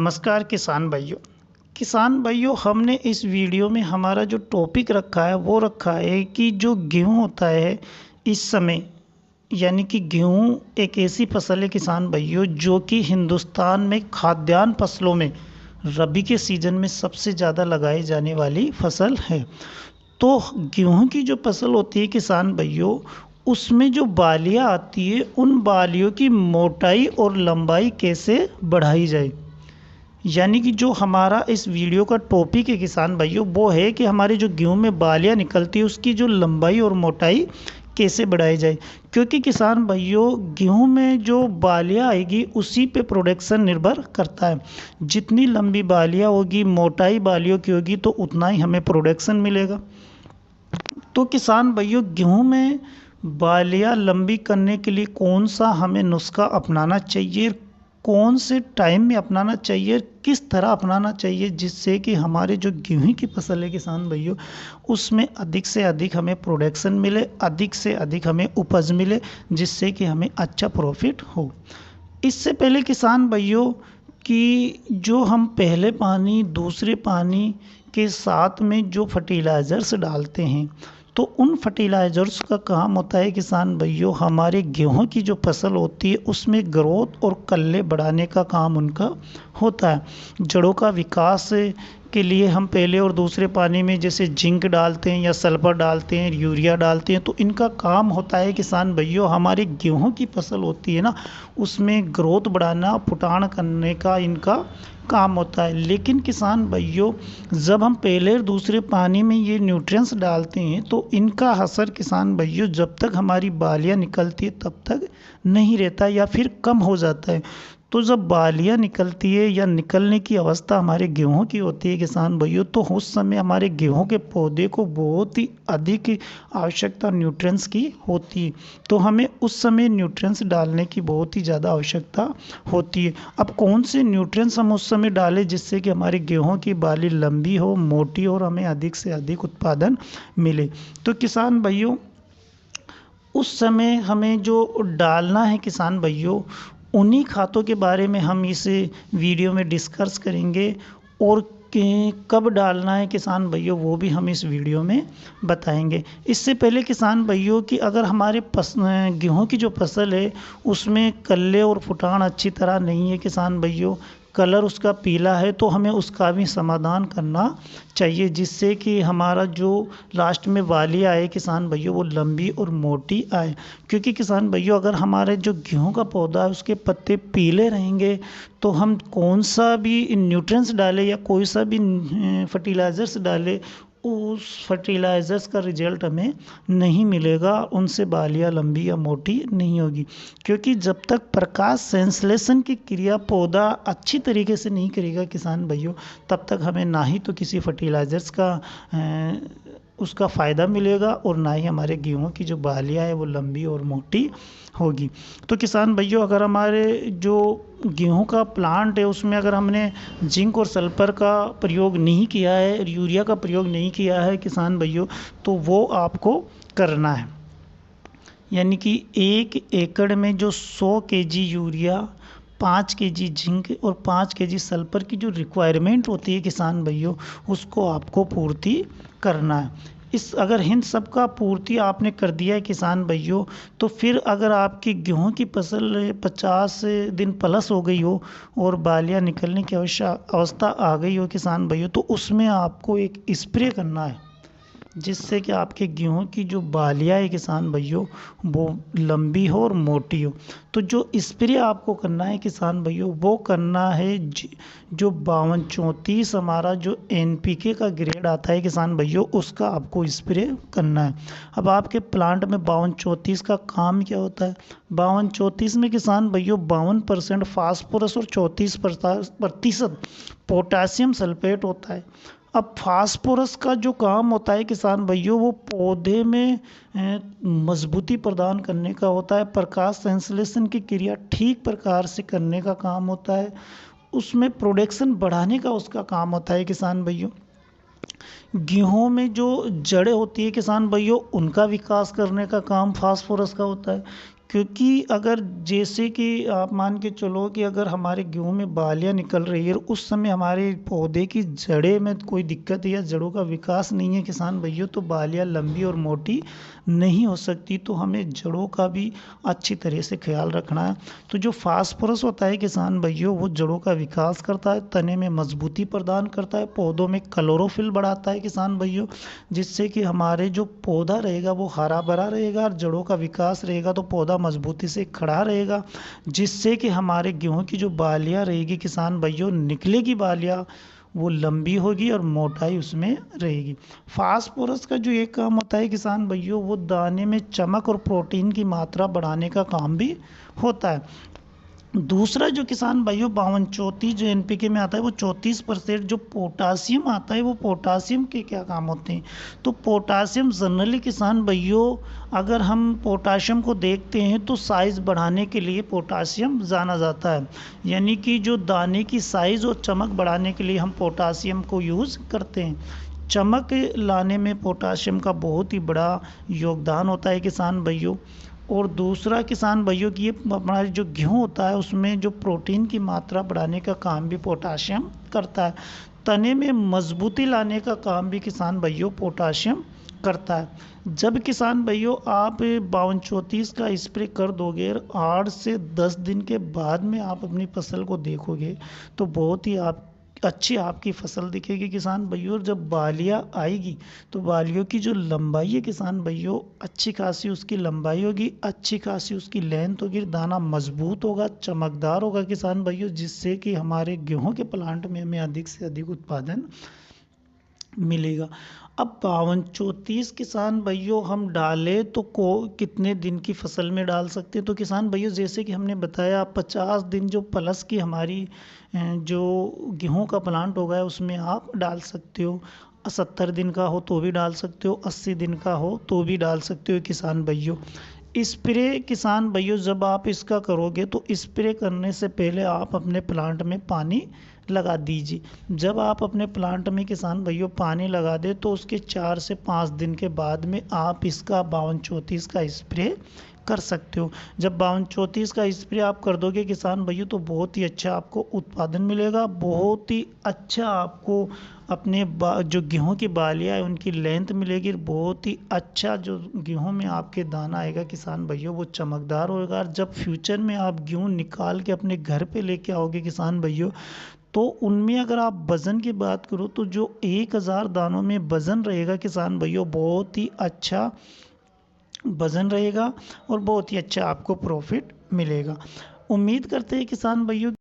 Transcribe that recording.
नमस्कार किसान भाइयों, हमने इस वीडियो में हमारा जो टॉपिक रखा है वो रखा है कि जो गेहूँ होता है इस समय, यानी कि गेहूँ एक ऐसी फसल है किसान भाइयों जो कि हिंदुस्तान में खाद्यान्न फसलों में रबी के सीज़न में सबसे ज़्यादा लगाई जाने वाली फसल है। तो गेहूँ की जो फसल होती है किसान भाइयों, उसमें जो बालियाँ आती है उन बालियों की मोटाई और लंबाई कैसे बढ़ाई जाए, यानी कि जो हमारा इस वीडियो का टॉपिक है किसान भाइयों वो है कि हमारे जो गेहूं में बालियां निकलती है उसकी जो लंबाई और मोटाई कैसे बढ़ाई जाए। क्योंकि किसान भाइयों गेहूं में जो बालियां आएगी उसी पे प्रोडक्शन निर्भर करता है। जितनी लंबी बालियां होगी, मोटाई बालियों की होगी, तो उतना ही हमें प्रोडक्शन मिलेगा। तो किसान भाइयों गेहूं में बालियां लंबी करने के लिए कौन सा हमें नुस्खा अपनाना चाहिए, कौन से टाइम में अपनाना चाहिए, किस तरह अपनाना चाहिए जिससे कि हमारे जो गेहूं की फसल है किसान भाइयों उसमें अधिक से अधिक हमें प्रोडक्शन मिले, अधिक से अधिक हमें उपज मिले, जिससे कि हमें अच्छा प्रॉफिट हो। इससे पहले किसान भाइयों कि जो हम पहले पानी दूसरे पानी के साथ में जो फर्टिलाइज़र्स डालते हैं, तो उन फर्टिलाइज़र्स का काम होता है किसान भाइयों हमारे गेहूं की जो फसल होती है उसमें ग्रोथ और कल्ले बढ़ाने का काम उनका होता है। जड़ों का विकास के लिए हम पहले और दूसरे पानी में जैसे जिंक डालते हैं या सल्फर डालते हैं, यूरिया डालते हैं, तो इनका काम होता है किसान भाइयों हमारे गेहूं की फसल होती है ना उसमें ग्रोथ बढ़ाना, फुटान करने का इनका काम होता है। लेकिन किसान भाइयों जब हम पहले और दूसरे पानी में ये न्यूट्रिएंट्स डालते हैं तो इनका असर किसान भाइयों जब तक हमारी बालियां निकलती है तब तक नहीं रहता या फिर कम हो जाता है। तो जब बालियां निकलती है या निकलने की अवस्था हमारे गेहूं की होती है किसान भाइयों, तो उस समय हमारे गेहूं के पौधे को बहुत ही अधिक आवश्यकता न्यूट्रिएंट्स की होती है। तो हमें उस समय न्यूट्रिएंट्स डालने की बहुत ही ज़्यादा आवश्यकता होती है। अब कौन से न्यूट्रिएंट्स हम उस समय डालें जिससे कि हमारे गेहूं की बाली लंबी हो, मोटी हो और हमें अधिक से अधिक उत्पादन मिले। तो किसान भाइयों उस समय हमें जो डालना है किसान भाइयों उन्हीं खातों के बारे में हम इस वीडियो में डिस्कस करेंगे, और कब डालना है किसान भाइयों वो भी हम इस वीडियो में बताएंगे। इससे पहले किसान भाइयों कि अगर हमारे गेहूं की जो फसल है उसमें कल्ले और फुटान अच्छी तरह नहीं है किसान भाइयों, कलर उसका पीला है, तो हमें उसका भी समाधान करना चाहिए जिससे कि हमारा जो लास्ट में बाली आए किसान भाइयों वो लंबी और मोटी आए। क्योंकि किसान भाइयों अगर हमारे जो गेहूं का पौधा है उसके पत्ते पीले रहेंगे तो हम कौन सा भी न्यूट्रिएंट्स डालें या कोई सा भी फर्टिलाइज़र्स डालें उस फर्टिलाइज़र्स का रिजल्ट हमें नहीं मिलेगा, उनसे बालियां लंबी या मोटी नहीं होगी। क्योंकि जब तक प्रकाश संश्लेषण की क्रिया पौधा अच्छी तरीके से नहीं करेगा किसान भाइयों तब तक हमें ना ही तो किसी फर्टिलाइज़र्स का उसका फ़ायदा मिलेगा और ना ही हमारे गेहूं की जो बालियां है वो लंबी और मोटी होगी। तो किसान भाइयों अगर हमारे जो गेहूं का प्लांट है उसमें अगर हमने जिंक और सल्फर का प्रयोग नहीं किया है और यूरिया का प्रयोग नहीं किया है किसान भाइयों, तो वो आपको करना है। यानी कि 1 एकड़ में जो 100 केजी यूरिया, 5 केजी जिंक और 5 केजी सल्फर की जो रिक्वायरमेंट होती है किसान भाइयों उसको आपको पूर्ति करना है। इस अगर इन सब का पूर्ति आपने कर दिया है किसान भाइयों, तो फिर अगर आपकी गेहूं की फसल 50 दिन प्लस हो गई हो और बालियां निकलने की अवस्था आ गई हो किसान भाइयों, तो उसमें आपको एक स्प्रे करना है जिससे कि आपके गेहूं की जो बालियां है किसान भाइयों वो लंबी हो और मोटी हो। तो जो स्प्रे आपको करना है किसान भाइयों वो करना है जो 5234 हमारा जो NPK का ग्रेड आता है किसान भाइयों उसका आपको स्प्रे करना है। अब आपके प्लांट में 5234 का काम क्या होता है? 5234 में किसान भाइयों 52% फास्फोरस और 34% पोटासियम सल्फेट होता है। अब फास्फोरस का जो काम होता है किसान भाइयों वो पौधे में मजबूती प्रदान करने का होता है, प्रकाश संश्लेषण की क्रिया ठीक प्रकार से करने का काम होता है, उसमें प्रोडक्शन बढ़ाने का उसका काम होता है किसान भाइयों। गेहूं में जो जड़ें होती है किसान भाइयों उनका विकास करने का काम फास्फोरस का होता है। क्योंकि अगर जैसे कि आप मान के चलो कि अगर हमारे गेहूँ में बालियाँ निकल रही है और उस समय हमारे पौधे की जड़ें में कोई दिक्कत है या जड़ों का विकास नहीं है किसान भाइयों, तो बालियाँ लंबी और मोटी नहीं हो सकती। तो हमें जड़ों का भी अच्छी तरह से ख्याल रखना है। तो जो फास्फोरस होता है किसान भाइयों, वो जड़ों का विकास करता है, तने में मजबूती प्रदान करता है, पौधों में क्लोरोफिल बढ़ाता है किसान भाइयों, जिससे कि हमारे जो पौधा रहेगा वो हरा भरा रहेगा और जड़ों का विकास रहेगा, तो पौधा मजबूती से खड़ा रहेगा, जिससे कि हमारे गेहूं की जो बालियां रहेगी किसान भाइयों, निकलेगी बालियां, वो लंबी होगी और मोटाई उसमें रहेगी। फास्फोरस का जो एक काम होता है किसान भाइयों, वो दाने में चमक और प्रोटीन की मात्रा बढ़ाने का काम भी होता है। दूसरा जो किसान भाइयों 52-34 जो एनपीके में आता है, वो 34% जो पोटासियम आता है, वो पोटासियम के क्या काम होते हैं। तो पोटासियम जनरली किसान भाइयों, अगर हम पोटासियम को देखते हैं तो साइज़ बढ़ाने के लिए पोटासियम जाना जाता है, यानी कि जो दाने की साइज़ और चमक बढ़ाने के लिए हम पोटासियम को यूज़ करते हैं। चमक लाने में पोटासियम का बहुत ही बड़ा योगदान होता है किसान भाइयों। और दूसरा किसान भाइयों की ये हमारा जो गेहूँ होता है उसमें जो प्रोटीन की मात्रा बढ़ाने का काम भी पोटासियम करता है। तने में मजबूती लाने का काम भी किसान भाइयों पोटासियम करता है। जब किसान भाइयों आप 52-34 का स्प्रे कर दोगे, 8 से 10 दिन के बाद में आप अपनी फसल को देखोगे तो बहुत ही आप अच्छी आपकी फसल दिखेगी किसान भैया। और जब बालियाँ आएगी तो बालियों की जो लंबाई है किसान भैया, अच्छी खासी उसकी लंबाई होगी, अच्छी खासी उसकी लेंथ होगी, दाना मजबूत होगा, चमकदार होगा किसान भैया, जिससे कि हमारे गेहूं के प्लांट में हमें अधिक से अधिक उत्पादन मिलेगा। अब 52-34 किसान भाइयों हम डालें तो को कितने दिन की फसल में डाल सकते हैं। तो किसान भाइयों जैसे कि हमने बताया 50 दिन जो प्लस की हमारी जो गेहूं का प्लांट होगा उसमें आप डाल सकते हो। 70 दिन का हो तो भी डाल सकते हो, 80 दिन का हो तो भी डाल सकते हो किसान भाइयों। स्प्रे किसान भाइयों जब आप इसका करोगे तो स्प्रे करने से पहले आप अपने प्लांट में पानी लगा दीजिए। जब आप अपने प्लांट में किसान भाइयों पानी लगा दे तो उसके 4 से 5 दिन के बाद में आप इसका 52-34 का स्प्रे कर सकते हो। जब 52-34 का स्प्रे आप कर दोगे किसान भाइयों तो बहुत ही अच्छा आपको उत्पादन मिलेगा, बहुत ही अच्छा आपको अपने जो गेहूं की बालियाँ है उनकी लेंथ मिलेगी, बहुत ही अच्छा जो गेहूं में आपके दाना आएगा किसान भाइयों वो चमकदार होगा। और जब फ्यूचर में आप गेहूं निकाल के अपने घर पे लेके आओगे किसान भाइयों, तो उनमें अगर आप वज़न की बात करो तो जो 1000 दानों में वज़न रहेगा किसान भाइयों, बहुत ही अच्छा वज़न रहेगा और बहुत ही अच्छा आपको प्रॉफिट मिलेगा। उम्मीद करते हैं किसान भाइयों